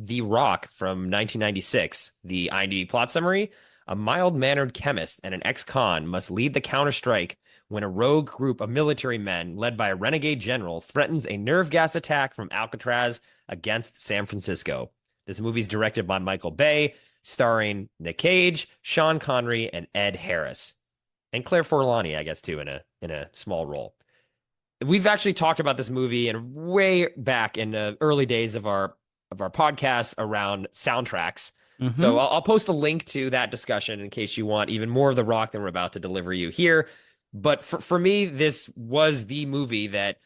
The Rock from 1996. The IMDb plot summary: a mild-mannered chemist and an ex-con must lead the counterstrike when a rogue group of military men, led by a renegade general, threatens a nerve gas attack from Alcatraz against San Francisco. This movie is directed by Michael Bay, starring Nick Cage, Sean Connery, and Ed Harris, and Claire Forlani, I guess, too, in a small role. We've actually talked about this movie and way back in the early days of our podcast around soundtracks. So Hmm. I'll post a link to that discussion in case you want even more of the rock than we're about to deliver you here. But for me, this was the movie that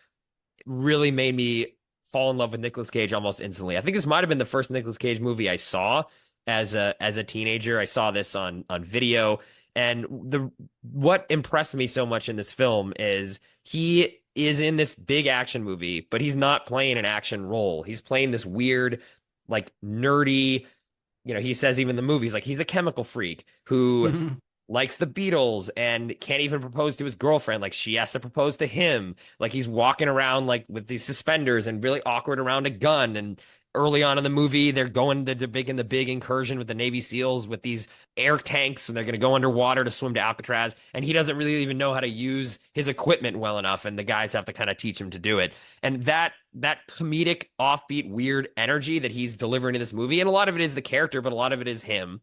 really made me fall in love with Nicolas Cage almost instantly. I think this might have been the first Nicolas Cage movie I saw as a teenager. I saw this on video, and the what impressed me so much in this film is he is in this big action movie, but he's not playing an action role. He's playing this weird, like nerdy, he says even in the movies, like he's a chemical freak who likes the Beatles and can't even propose to his girlfriend. Like she has to propose to him. Like he's walking around like with these suspenders and really awkward around a gun. And early on in the movie, they're going to the big incursion with the Navy SEALs with these air tanks, and they're going to go underwater to swim to Alcatraz. And he doesn't really even know how to use his equipment well enough, and the guys have to kind of teach him to do it. And that comedic, offbeat, weird energy that he's delivering in this movie, and a lot of it is the character, but a lot of it is him,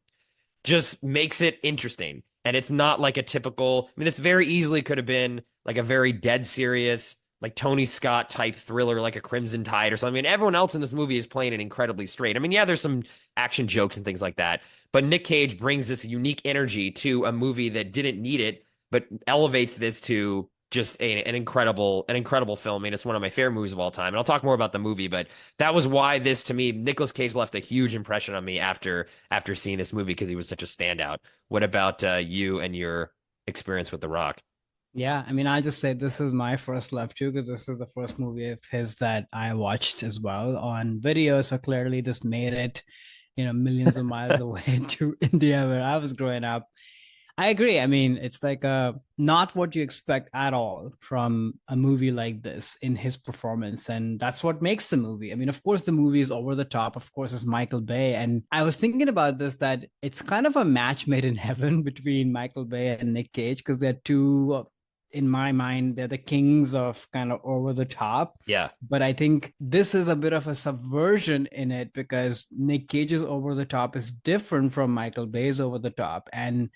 just makes it interesting. And it's not like a typical, I mean, this very easily could have been like a very dead serious, like Tony Scott type thriller, like a Crimson Tide or something. And everyone else in this movie is playing it incredibly straight. I mean, yeah, there's some action jokes and things like that, but Nick Cage brings this unique energy to a movie that didn't need it, but elevates this to just an incredible film. I mean, it's one of my favorite movies of all time. And I'll talk more about the movie, but that was why this, to me, Nicolas Cage left a huge impression on me after seeing this movie because he was such a standout. What about you and your experience with The Rock? Yeah, I mean, I just say this is my first love too, because this is the first movie of his that I watched as well on video. So clearly, this made it, millions of miles away to India where I was growing up. I agree. I mean, it's like not what you expect at all from a movie like this in his performance. And that's what makes the movie. I mean, of course, the movie is over the top. Of course, it's Michael Bay. And I was thinking about this that it's kind of a match made in heaven between Michael Bay and Nick Cage because they're two, in my mind, they're the kings of kind of over the top. Yeah. But I think this is a bit of a subversion in it because Nick Cage's over the top is different from Michael Bay's over the top. And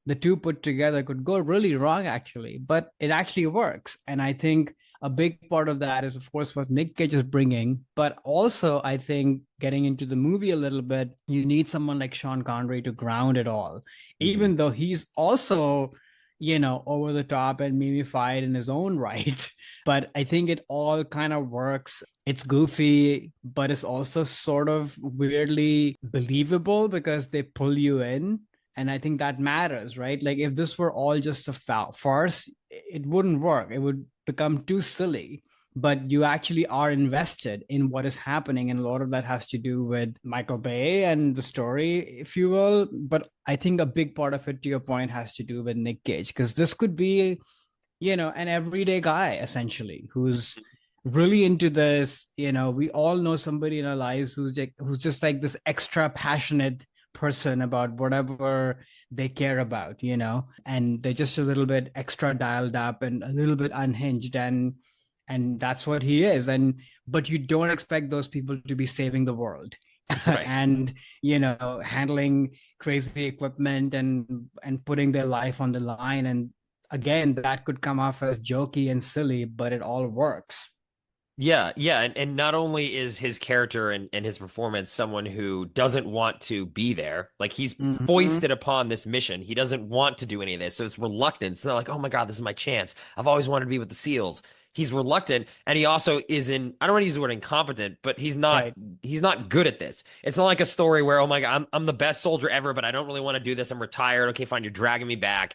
the two put together could go really wrong actually, but it actually works. And I think a big part of that is of course what Nick Cage is bringing, but also I think getting into the movie a little bit, you need someone like Sean Connery to ground it all, Hmm. even though he's also over the top and mimified in his own right. But I think it all kind of works. It's goofy, but it's also sort of weirdly believable because they pull you in. And I think that matters, right? Like if this were all just a farce, it wouldn't work. It would become too silly. But you actually are invested in what is happening. And a lot of that has to do with Michael Bay and the story, if you will. But I think a big part of it, to your point, has to do with Nick Cage, because this could be, an everyday guy essentially who's really into this. We all know somebody in our lives who's just like this extra passionate person about whatever they care about, and they're just a little bit extra dialed up and a little bit unhinged, and that's what he is. And but you don't expect those people to be saving the world Right. and handling crazy equipment and putting their life on the line. And again, that could come off as jokey and silly, but it all works. Yeah, yeah, and not only is his character and his performance someone who doesn't want to be there, like he's Hmm. foisted upon this mission. He doesn't want to do any of this, so it's reluctant. It's not like, oh my God, this is my chance. I've always wanted to be with the SEALs. He's reluctant, and he also is in, I don't want to use the word incompetent, but Right. he's not good at this. It's not like a story where, oh my God, I'm the best soldier ever, but I don't really want to do this. I'm retired. Okay, fine, you're dragging me back.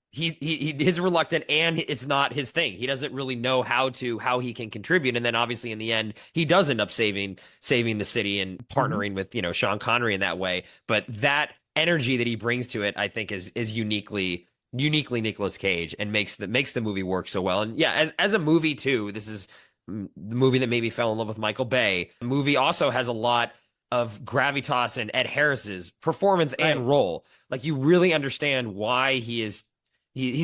He's reluctant, and it's not his thing. He doesn't really know how he can contribute, and then obviously in the end he does end up saving the city and Hmm. partnering with Sean Connery in that way. But that energy that he brings to it, I think, is uniquely Nicolas Cage, and makes the movie work so well. And yeah, as a movie too, this is the movie that made me fell in love with Michael Bay. The movie also has a lot. of gravitas and Ed Harris's performance and Right. role. Like you really understand why he's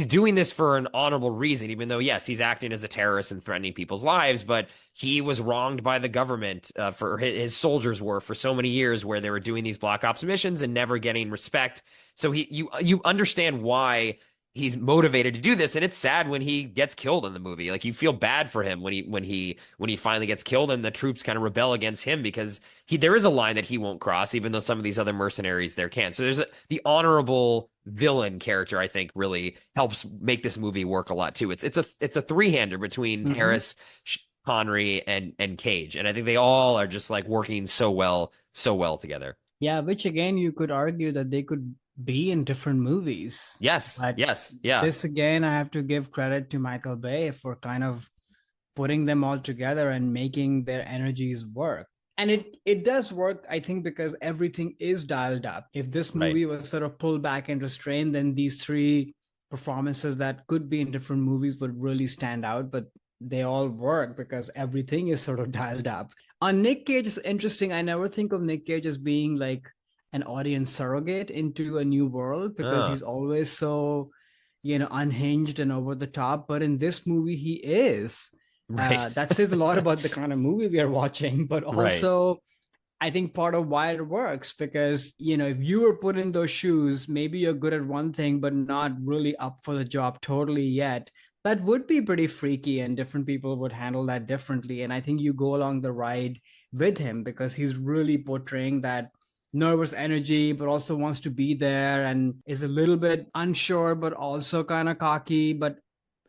doing this for an honorable reason, even though yes, he's acting as a terrorist and threatening people's lives, but he was wronged by the government for his soldiers were for so many years where they were doing these black ops missions and never getting respect. So you understand why he's motivated to do this, and it's sad when he gets killed in the movie. Like you feel bad for him when he finally gets killed and the troops kind of rebel against him because there is a line that he won't cross, even though some of these other mercenaries there can. So the honorable villain character, I think, really helps make this movie work a lot too. It's a three-hander between Hmm. Harris, Connery, and Cage, and I think they all are just like working so well together. Yeah, which again, you could argue that they could be in different movies. Yes, But yes, yeah, this again, I have to give credit to Michael Bay for kind of putting them all together and making their energies work. And it does work, I think, because everything is dialed up. If this right. movie was sort of pulled back and restrained, then these three performances that could be in different movies would really stand out. But they all work because everything is sort of dialed up. On Nick Cage is interesting. I never think of Nick Cage as being like an audience surrogate into a new world because Uh, he's always so, unhinged and over the top. But in this movie, he is. right, That says a lot about the kind of movie we are watching, but right. also I think part of why it works because if you were put in those shoes, maybe you're good at one thing, but not really up for the job totally yet. That would be pretty freaky, and different people would handle that differently. And I think you go along the ride with him because he's really portraying that nervous energy, but also wants to be there and is a little bit unsure, but also kind of cocky. But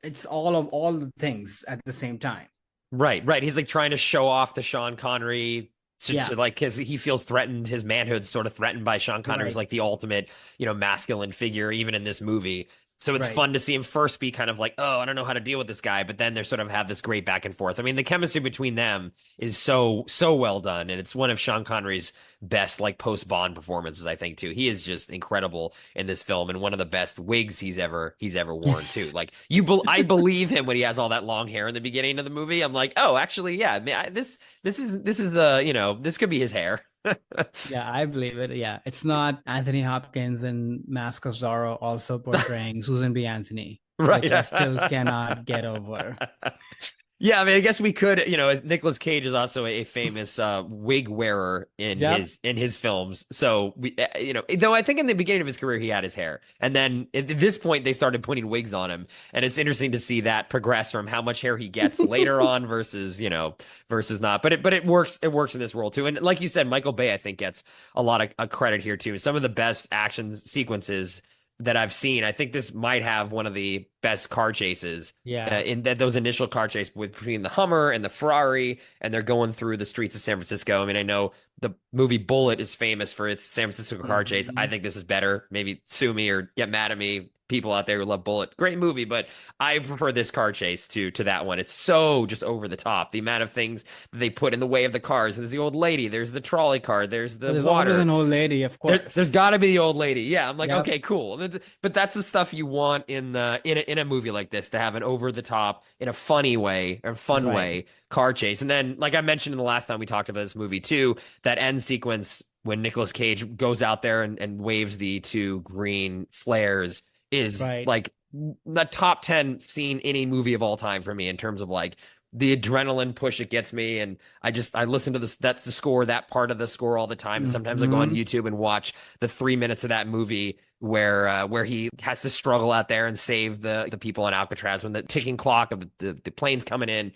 it's all of all the things at the same time. Right, right. He's like trying to show off the Sean Connery Yeah, like because he feels threatened, his manhood's sort of threatened by Sean Connery's right, like the ultimate, masculine figure, even in this movie. So it's right. fun to see him first be kind of like, oh, I don't know how to deal with this guy, but then they sort of have this great back and forth. I mean, the chemistry between them is so well done, and it's one of Sean Connery's best like post Bond performances, I think too. He is just incredible in this film, and one of the best wigs he's ever worn too. Like I believe him when he has all that long hair in the beginning of the movie. I'm like, oh, actually, yeah, this is this could be his hair. Yeah, I believe it. Yeah, it's not Anthony Hopkins in Mask of Zorro also portraying Susan B. Anthony, Right. which I still cannot get over. Yeah, I mean, I guess we could, Nicolas Cage is also a famous wig wearer in Yep. his films. So though I think in the beginning of his career he had his hair, and then at this point they started putting wigs on him, and it's interesting to see that progress from how much hair he gets later on versus versus not. But it works in this world too. And like you said, Michael Bay I think gets a lot of credit here too. Some of the best action sequences that I've seen. I think this might have one of the best car chases Yeah. in those initial car chase between the Hummer and the Ferrari, and they're going through the streets of San Francisco. I mean, I know the movie Bullet is famous for its San Francisco car chase. I Mhm. think this is better. Maybe sue me or get mad at me, people out there who love Bullet. Great movie, but I prefer this car chase to that one. It's so just over the top. The amount of things they put in the way of the cars. There's the old lady. There's the trolley car. There's the There's always water. an old lady, of There's course. got to be the old lady. Yeah, I'm like, Yep. okay, cool. But that's the stuff you want in a movie like this to have an over the top, in a funny way or fun Right. way car chase. And then, like I mentioned in the last time we talked about this movie too, that end sequence when Nicolas Cage goes out there and waves the two green flares is Right. like the top 10 scene any movie of all time for me in terms of like the adrenaline push it gets me. And I listen to this, that's the score, that part of the score all the time. And sometimes I go on Hmm. YouTube and watch the 3 minutes of that movie where he has to struggle out there and save the people on Alcatraz when the ticking clock of the planes coming in.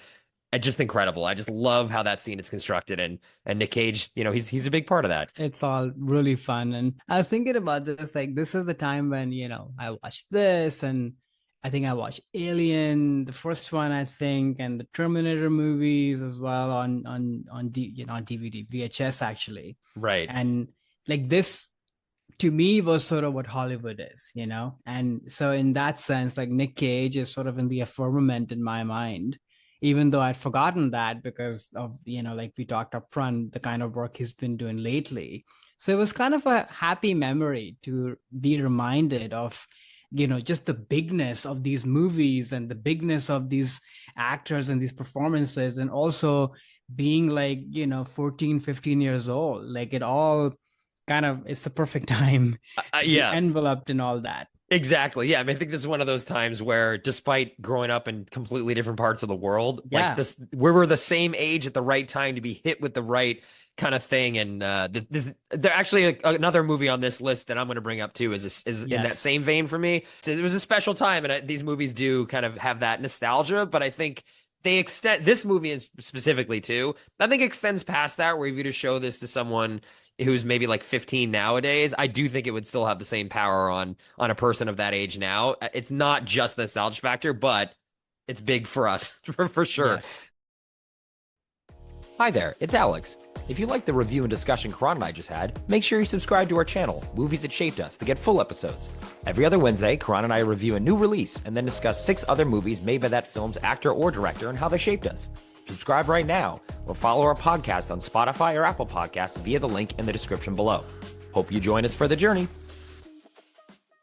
It's just incredible. I just love how that scene is constructed, and Nick Cage, he's a big part of that. It's all really fun. And I was thinking about this, like this is the time when, I watched this and I think I watched Alien, the first one, I think, and the Terminator movies as well on DVD, VHS actually. Right. And like this to me was sort of what Hollywood is. And so in that sense, like Nick Cage is sort of in the firmament in my mind, even though I'd forgotten that because of, like we talked up front, the kind of work he's been doing lately. So it was kind of a happy memory to be reminded of, just the bigness of these movies and the bigness of these actors and these performances, and also being like, 14, 15 years old. Like it all kind of, it's the perfect time to be Yeah. enveloped in all that. Exactly. Yeah. I mean, I think this is one of those times where, despite growing up in completely different parts of the world, like Yeah. this, we were the same age at the right time to be hit with the right kind of thing. And there actually another movie on this list that I'm going to bring up too is in that Yes. same vein for me. So it was a special time, and these movies do kind of have that nostalgia. But I think they extend this movie specifically too. I think extends past that, where if you to show this to someone who's maybe like 15 nowadays, I do think it would still have the same power on a person of that age now. It's not just the nostalgia factor, but it's big for us for sure. Yes. Hi there, it's Alex. If you like the review and discussion Karan and I just had, make sure you subscribe to our channel, Movies That Shaped Us, to get full episodes. Every other Wednesday, Karan and I review a new release and then discuss 6 other movies made by that film's actor or director and how they shaped us. Subscribe right now or follow our podcast on Spotify or Apple Podcasts via the link in the description below. Hope you join us for the journey.